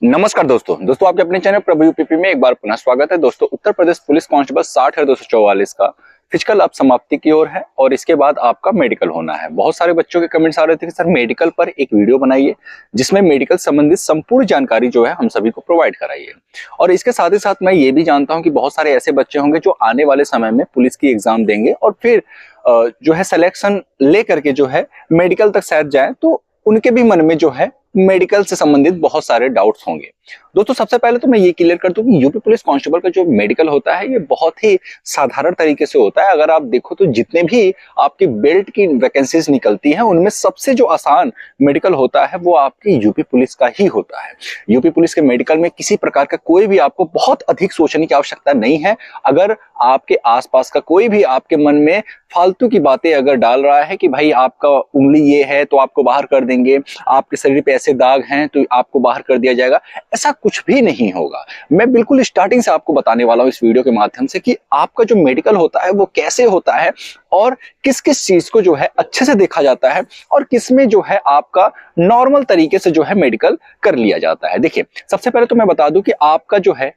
नमस्कार दोस्तों आपके अपने चैनल प्रभु यूपीपी में एक बार पुनः स्वागत है। दोस्तों उत्तर प्रदेश पुलिस कांस्टेबल 60,244 का फिजिकल अब समाप्ति की ओर है और इसके बाद आपका मेडिकल होना है। बहुत सारे बच्चों के कमेंट्स आ रहे थे कि सर मेडिकल पर एक वीडियो बनाइए जिसमें मेडिकल संबंधित संपूर्ण जानकारी जो है हम सभी को प्रोवाइड कराइए। और इसके साथ ही साथ मैं ये भी जानता हूँ कि बहुत सारे ऐसे बच्चे होंगे जो आने वाले समय में पुलिस की एग्जाम देंगे और फिर जो है सिलेक्शन ले करके जो है मेडिकल तक शायद जाए, तो उनके भी मन में जो है मेडिकल से संबंधित बहुत सारे डाउट्स होंगे। दोस्तों सबसे पहले तो मैं ये क्लियर कर दूं कि यूपी पुलिस कांस्टेबल का जो मेडिकल होता है ये बहुत ही साधारण तरीके से होता है। अगर आप देखो तो जितने भी आपकी बेल्ट की वैकेंसीज निकलती हैं उनमें सबसे जो आसान मेडिकल होता है वो आपकी यूपी पुलिस का ही होता है। यूपी पुलिस के मेडिकल में किसी प्रकार का कोई भी आपको बहुत अधिक सोचने की आवश्यकता नहीं है। अगर आपके आसपास का कोई भी आपके मन में फालतू की बातें अगर डाल रहा है कि भाई आपका उंगली ये है तो आपको बाहर कर देंगे, आपके शरीर पे ऐसे दाग हैं तो आपको बाहर कर दिया जाएगा, ऐसा कुछ भी नहीं होगा। मैं बिल्कुल स्टार्टिंग से आपको बताने वाला हूं इस वीडियो के माध्यम से कि आपका जो मेडिकल होता है वो कैसे होता है और किस किस चीज को जो है अच्छे से देखा जाता है और किसमें जो है आपका नॉर्मल तरीके से जो है मेडिकल कर लिया जाता है। देखिए सबसे पहले तो मैं बता दूं कि आपका जो है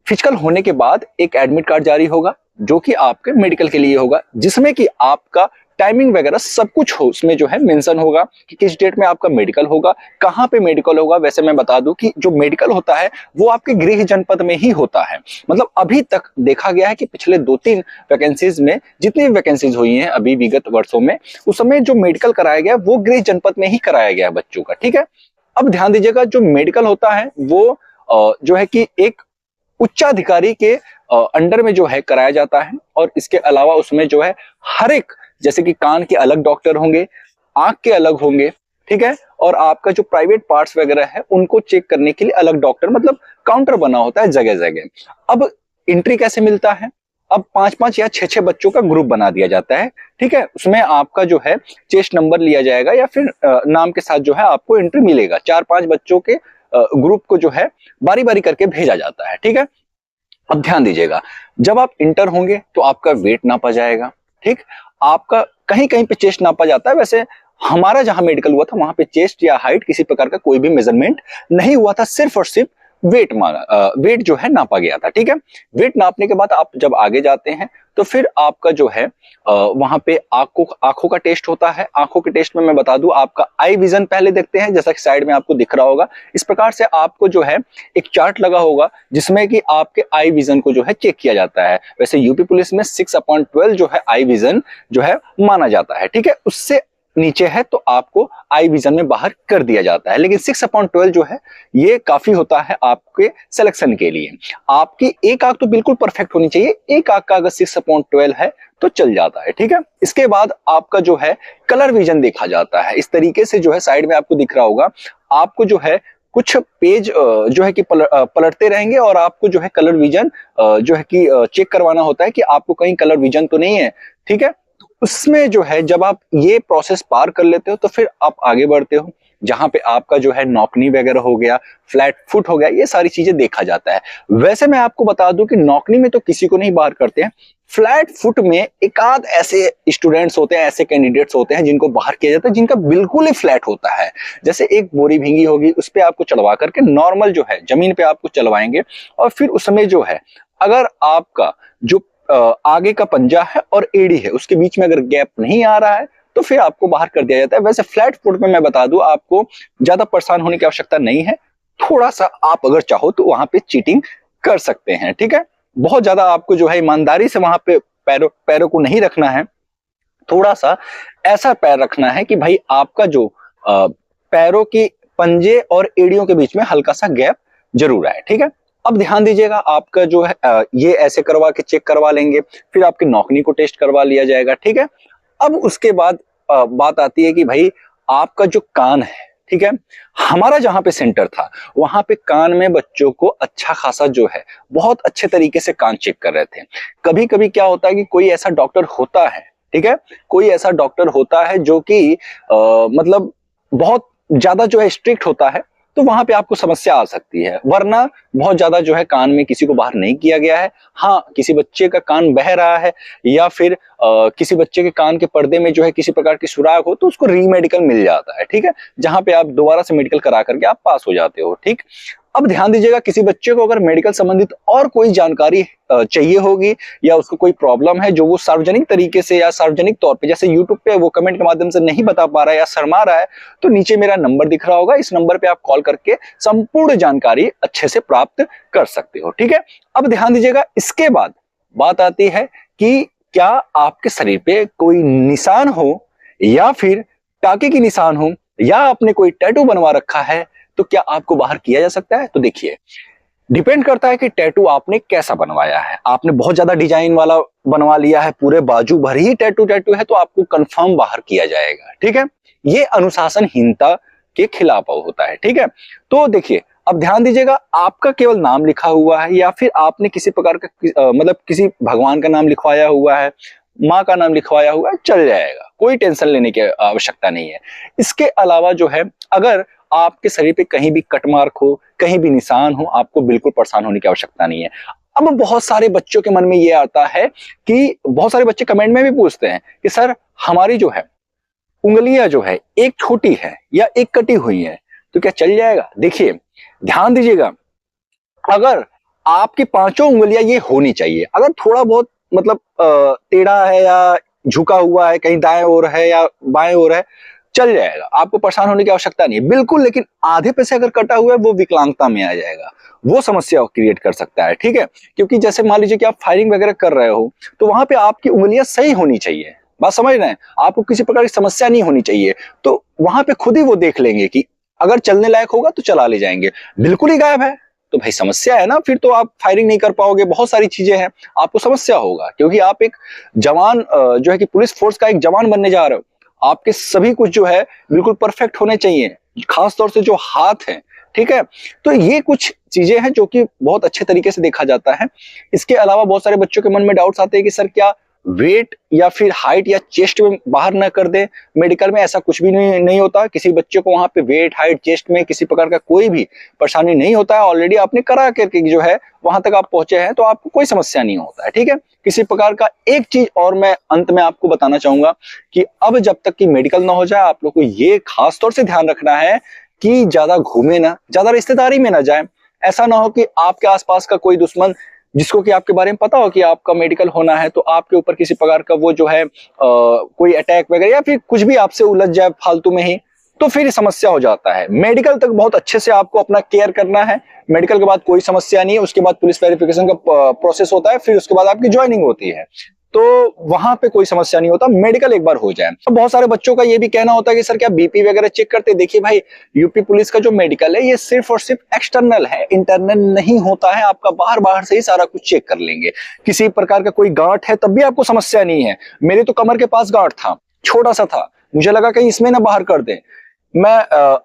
फिजिकल होने के बाद एक एडमिट कार्ड जारी होगा जो कि आपके मेडिकल के लिए होगा, जिसमें कि आपका टाइमिंग वगैरह सब कुछ हो उसमें जो है मेंशन होगा कि किस डेट में आपका मेडिकल होगा, कहां पे मेडिकल होगा। वैसे मैं बता दूं कि जो मेडिकल होता है वो आपके गृह जनपद में ही होता है। मतलब अभी तक देखा गया है कि पिछले 2-3 वैकेंसीज में जितनी भी वैकेंसीज हुई हैं अभी विगत वर्षों में, उस समय जो मेडिकल कराया गया वो गृह जनपद में ही कराया गया है बच्चों का। ठीक है, अब ध्यान दीजिएगा जो मेडिकल होता है वो जो है कि एक उच्चाधिकारी के अंडर में जो है कराया जाता है और इसके अलावा उसमें जो है हर एक, जैसे कि कान के अलग डॉक्टर होंगे, आंख के अलग होंगे, ठीक है, और आपका जो प्राइवेट पार्ट्स वगैरह है उनको चेक करने के लिए अलग डॉक्टर, मतलब काउंटर बना होता है जगह जगह। अब एंट्री कैसे मिलता है, अब 5-5 या 6-6 बच्चों का ग्रुप बना दिया जाता है। ठीक है, उसमें आपका जो है चेस्ट नंबर लिया जाएगा या फिर नाम के साथ जो है आपको एंट्री मिलेगा। 4-5 बच्चों के ग्रुप को जो है बारी बारी करके भेजा जाता है। ठीक है, अब ध्यान दीजिएगा जब आप इंटर होंगे तो आपका वेट नापा जाएगा। ठीक, आपका कहीं कहीं पे चेस्ट नापा जाता है। वैसे हमारा जहां मेडिकल हुआ था वहां पे चेस्ट या हाइट किसी प्रकार का कोई भी मेजरमेंट नहीं हुआ था, सिर्फ और सिर्फ वेट जो है नापा गया था। ठीक है, वेट नापने के बाद आप जब आगे जाते हैं तो फिर आपका जो है वहां पे आंखों का टेस्ट होता है। आंखों के टेस्ट में मैं बता दूं आपका आई विजन पहले देखते हैं, जैसा कि साइड में आपको दिख रहा होगा। इस प्रकार से आपको जो है एक चार्ट लगा होगा जिसमें कि आपके आई विजन को जो है चेक किया जाता है। वैसे यूपी पुलिस में 6/12 जो है आई विजन जो है माना जाता है। ठीक है, उससे नीचे है तो आपको आई विजन में बाहर कर दिया जाता है, लेकिन 6/12 जो है ये काफी होता है आपके सिलेक्शन के लिए। आपकी एक आंख तो बिल्कुल परफेक्ट होनी चाहिए, एक आंख का अगर 6/12 है तो चल जाता है। ठीक है, इसके बाद आपका जो है कलर विजन देखा जाता है। इस तरीके से जो है साइड में आपको दिख रहा होगा, आपको जो है कुछ पेज जो है कि पलटते रहेंगे और आपको जो है कलर विजन जो है कि चेक करवाना होता है कि आपको कहीं कलर विजन तो नहीं है। ठीक है, उसमें जो है जब आप ये प्रोसेस पार कर लेते हो तो फिर आप आगे बढ़ते हो, जहां पे आपका जो है नौकनी वगैरह हो गया, फ्लैट फुट हो गया, ये सारी चीजें देखा जाता है। वैसे मैं आपको बता दूं कि नौकनी में तो किसी को नहीं बाहर करते हैं, फ्लैट फुट में एकाध ऐसे स्टूडेंट्स होते हैं, ऐसे कैंडिडेट्स होते हैं जिनको बाहर किया जाता है, जिनका बिल्कुल ही फ्लैट होता है। जैसे एक बोरी भींगी होगी उस पर आपको चढ़वा करके नॉर्मल जो है जमीन पे आपको चलवाएंगे और फिर उसमें जो है अगर आपका जो आगे का पंजा है और एड़ी है उसके बीच में अगर गैप नहीं आ रहा है तो फिर आपको बाहर कर दिया जाता है। वैसे फ्लैट फुट में मैं बता दूं आपको ज्यादा परेशान होने की आवश्यकता नहीं है, थोड़ा सा आप अगर चाहो तो वहां पे चीटिंग कर सकते हैं। ठीक है, बहुत ज्यादा आपको जो है ईमानदारी से वहां पे पैरों को नहीं रखना है, थोड़ा सा ऐसा पैर रखना है कि भाई आपका जो पैरों की पंजे और एड़ियों के बीच में हल्का सा गैप जरूर आए। ठीक है, अब ध्यान दीजिएगा आपका जो है ये ऐसे करवा के चेक करवा लेंगे, फिर आपकी नौकनी को टेस्ट करवा लिया जाएगा। ठीक है, अब उसके बाद बात आती है कि भाई आपका जो कान है, ठीक है, हमारा जहां पे सेंटर था वहां पे कान में बच्चों को अच्छा खासा जो है बहुत अच्छे तरीके से कान चेक कर रहे थे। कभी कभी क्या होता है कि कोई ऐसा डॉक्टर होता है, ठीक है, कोई ऐसा डॉक्टर होता है जो कि मतलब बहुत ज्यादा जो है स्ट्रिक्ट होता है, तो वहां पे आपको समस्या आ सकती है। वरना बहुत ज्यादा जो है कान में किसी को बाहर नहीं किया गया है। हाँ, किसी बच्चे का कान बह रहा है या फिर किसी बच्चे के कान के पर्दे में जो है किसी प्रकार की सुराग हो तो उसको री मेडिकल मिल जाता है। ठीक है, जहां पे आप दोबारा से मेडिकल करा करके आप पास हो जाते हो। ठीक, अब ध्यान दीजिएगा, किसी बच्चे को अगर मेडिकल संबंधित और कोई जानकारी चाहिए होगी या उसको कोई प्रॉब्लम है जो वो सार्वजनिक तरीके से या सार्वजनिक तौर पे जैसे यूट्यूब पे वो कमेंट के माध्यम से नहीं बता पा रहा है या शर्मा रहा है, तो नीचे मेरा नंबर दिख रहा होगा, इस नंबर पे आप कॉल करके संपूर्ण जानकारी अच्छे से प्राप्त कर सकते हो। ठीक है, अब ध्यान दीजिएगा, इसके बाद बात आती है कि क्या आपके शरीर पे कोई निशान हो या फिर टाके की निशान हो या आपने कोई टैटू बनवा रखा है, तो क्या आपको बाहर किया जा सकता है? तो देखिए, डिपेंड करता है कि टैटू आपने कैसा बनवाया है। आपने बहुत ज्यादा डिजाइन वाला बनवा लिया है, पूरे बाजू भर ही टैटू है, तो आपको कंफर्म बाहर किया जाएगा। ठीक है, ये अनुशासनहीनता के खिलाफ होता है। ठीक है, तो देखिए, अब ध्यान दीजिएगा, आपका केवल नाम लिखा हुआ है या फिर आपने किसी प्रकार का मतलब किसी भगवान का नाम लिखवाया हुआ है, माँ का नाम लिखवाया हुआ है, चल जाएगा, कोई टेंशन लेने की आवश्यकता नहीं है। इसके अलावा जो है, अगर आपके शरीर पे कहीं भी कट मार्क हो, कहीं भी निशान हो, आपको बिल्कुल परेशान होने की आवश्यकता नहीं है। अब बहुत सारे बच्चों के मन में ये आता है कि बहुत सारे बच्चे कमेंट में भी पूछते हैं कि सर हमारी जो है उंगलियां जो है एक छोटी है या एक कटी हुई है, तो क्या चल जाएगा? देखिए, ध्यान दीजिएगा, अगर आपकी पांचों उंगलियां ये होनी चाहिए, अगर थोड़ा बहुत मतलब टेढ़ा है या झुका हुआ है, कहीं दाएं ओर है या बाएं ओर है, चल जाएगा, आपको परेशान होने की आवश्यकता नहीं है बिल्कुल। लेकिन आधे पे से अगर कटा हुआ है, वो विकलांगता में आ जाएगा, वो समस्या क्रिएट कर सकता है। ठीक है, क्योंकि जैसे मान लीजिए कि आप फायरिंग वगैरह कर रहे हो, तो वहां पे आपकी उंगलियां सही होनी चाहिए, बात समझ रहे हैं, आपको किसी प्रकार की समस्या नहीं होनी चाहिए। तो वहां पे खुद ही वो देख लेंगे कि अगर चलने लायक होगा तो चला ले जाएंगे, बिल्कुल ही गायब है तो भाई समस्या है ना, फिर तो आप फायरिंग नहीं कर पाओगे, बहुत सारी चीजें हैं, आपको समस्या होगा, क्योंकि आप एक जवान जो है कि पुलिस फोर्स का एक जवान बनने जा रहे हो। आपके सभी कुछ जो है बिल्कुल परफेक्ट होने चाहिए, खास तौर से जो हाथ है। ठीक है, तो ये कुछ चीजें हैं जो कि बहुत अच्छे तरीके से देखा जाता है। इसके अलावा बहुत सारे बच्चों के मन में डाउट्स आते हैं कि सर क्या वेट या फिर हाइट या चेस्ट में बाहर ना कर दे? मेडिकल में ऐसा कुछ भी नहीं होता, किसी बच्चे को वहां पे वेट हाइट चेस्ट में किसी प्रकार का कोई भी परेशानी नहीं होता है। ऑलरेडी आपने करा करके जो है वहां तक आप पहुंचे हैं, तो आपको कोई समस्या नहीं होता है। ठीक है, किसी प्रकार का एक चीज और मैं अंत में आपको बताना चाहूंगा कि अब जब तक कि मेडिकल ना हो जाए, आप लोग को ये खास तौर से ध्यान रखना है कि ज्यादा घूमे ना, ज्यादा रिश्तेदारी में ना जाए। ऐसा ना हो कि आपके आसपास का कोई दुश्मन जिसको कि आपके बारे में पता हो कि आपका मेडिकल होना है, तो आपके ऊपर किसी प्रकार का वो जो है कोई अटैक वगैरह या फिर कुछ भी आपसे उलझ जाए फालतू में ही, तो फिर समस्या हो जाता है। मेडिकल तक बहुत अच्छे से आपको अपना केयर करना है, मेडिकल के बाद कोई समस्या नहीं है, उसके बाद पुलिस वेरिफिकेशन का प्रोसेस होता है, फिर उसके बाद आपकी ज्वाइनिंग होती है, तो वहां पे कोई समस्या नहीं होता, मेडिकल एक बार हो जाए। तो बहुत सारे बच्चों का ये भी कहना होता है कि सर क्या बीपी वगैरह चेक करते? देखिए भाई, यूपी पुलिस का जो मेडिकल है ये सिर्फ और सिर्फ एक्सटर्नल है, इंटरनल नहीं होता है। आपका बाहर बाहर से ही सारा कुछ चेक कर लेंगे। किसी प्रकार का कोई गांठ है तब भी आपको समस्या नहीं है। मेरे तो कमर के पास गांठ था, छोटा सा था, मुझे लगा कहीं इसमें ना बाहर कर दे, मैं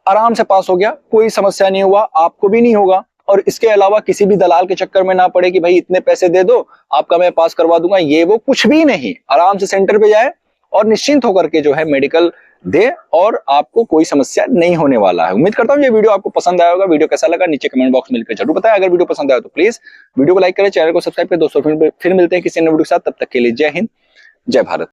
आराम से पास हो गया, कोई समस्या नहीं हुआ, आपको भी नहीं होगा। और इसके अलावा किसी भी दलाल के चक्कर में ना पड़े कि भाई इतने पैसे दे दो आपका मैं पास करवा दूंगा, ये वो कुछ भी नहीं। आराम से सेंटर पे जाए और निश्चिंत होकर के जो है मेडिकल दे और आपको कोई समस्या नहीं होने वाला है। उम्मीद करता हूँ ये वीडियो आपको पसंद आया होगा। वीडियो कैसा लगा नीचे कमेंट बॉक्स में लिखकर जरूर बताएं। अगर वीडियो पसंद आया तो प्लीज वीडियो को लाइक करें, चैनल को सब्सक्राइब करें। दोस्तों फिर मिलते हैं किसी नए वीडियो के साथ, तब तक के लिए जय हिंद, जय भारत।